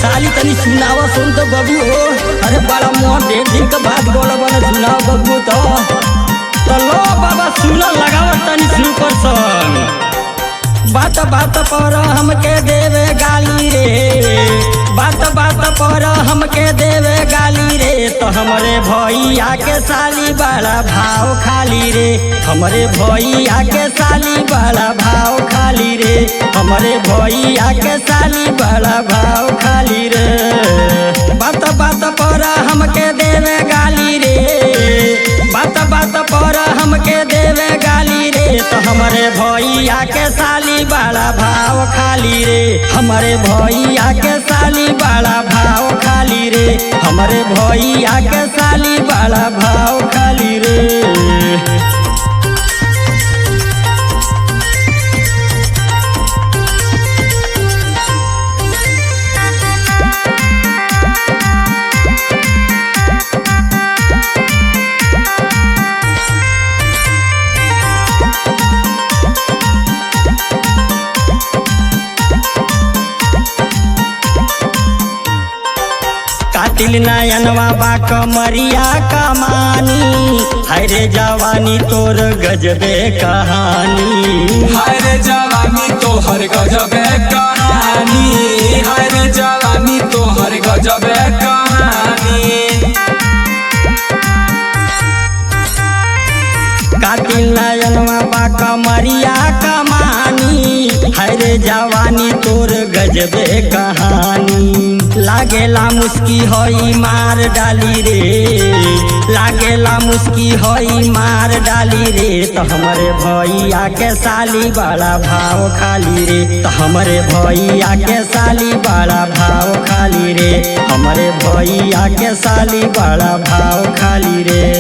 साली तनी सुनावा सुन तो बबू हो। अरे बड़ा मोह डेढ़ दिन के बाद बोला बना सुनाओ बबू तो लो बाबा सुना लगावा तनी सुपर सॉन्ग। बात बात पर हमके देवे गाली रे, बात बात पर हमके देवे गाली रे, तो हमरे भैया के साली बड़ा भाव खाली रे, हमरे भैया के साली बड़ा भाव खाली रे, हमरे भैया के साली बड़ा भाव खाली रे। बात बात पर हमके देवे गाली रे, बात बात पर हमके देवे गाली रे, तो हमरे भैया के साली बड़ा भाव खाली रे, हमरे भैया के साली बड़ा भाव खाली रे, हमरे भैया के साली बड़ा भाव खाली रे। कातिल नयनवा बा कमरिया कमानी, हाय रे जवानी तोर गजबे कहानी, हाय रे जवानी तोहर गजबे कहानी, हाय रे जवानी तोहर गजबे कहानी। कातिल नयनवा बा कमरिया कमानी, हाय रे जवानी तोर गजबे कहानी। लागेला मुस्की होई मार डाली रे, लागेला मुस्की होई मार डाली रे, तो हमरे भैया के साली बड़ा भाव खाली रे, तो हमरे भैया के साली बड़ा भाव खाली रे, हमरे भैया के साली बड़ा भाव खाली रे।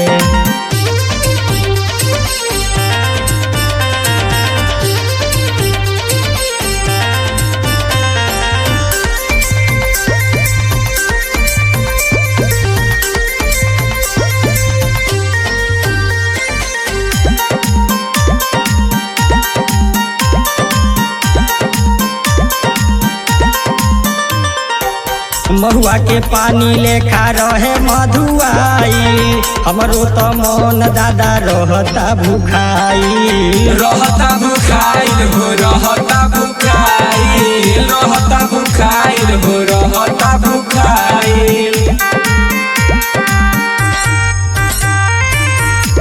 महुआ के पानी लेखा रहे मधुआई, हमरो तो मन दादा रहता भुखाई, रहता भुखाइल हो रहता भुखाइल, रहता भुखाइल हो रहता भुखाइल।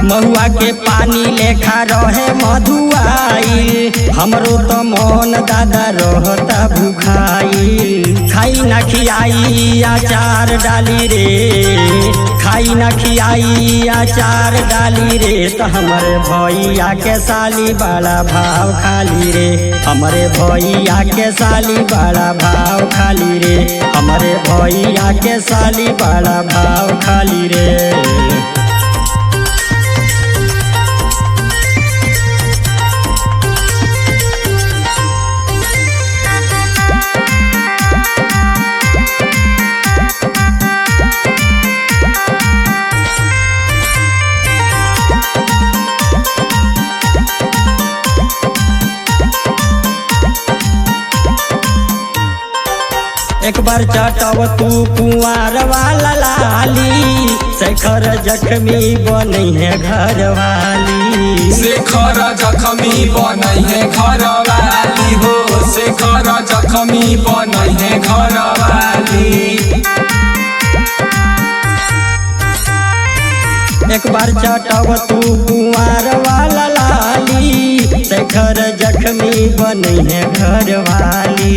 महुआ के पानी लेखा रहे मधुआई, हमरो तो मन दादा रहता भुखाई। खाई न खियाई अचार डाली रे, खाई न खियाई अचार डाली रे, तो हमरे भैया के साली बड़ा भाव खाली रे, हमरे भैया के साली बड़ा भाव खाली रे, हमरे भैया के साली बड़ा भाव खाली रे। एक बार चटव तू कुंवर वाला लाली, शेखर जख्मी बनी है घर वाली, शेखर जख्मी बनी है घर वाली हो, शेखर जख्मी बनी है घर वाली। एक बार चटव तू कुंवर वाला लाली, शेखर जख्मी बनी है घर वाली।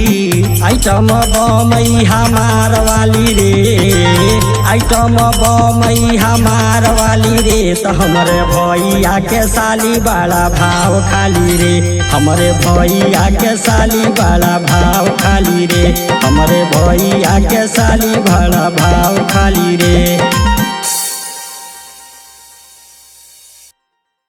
आइटम बमई हमार वाली रे, आइटम बमई हमार वाली रे, तो हमरे भैया के साली बड़ा भाव खाली रे, हमरे भैया के साली बड़ा भाव खाली रे, हमरे भैया के साली बड़ा भाव खाली रे।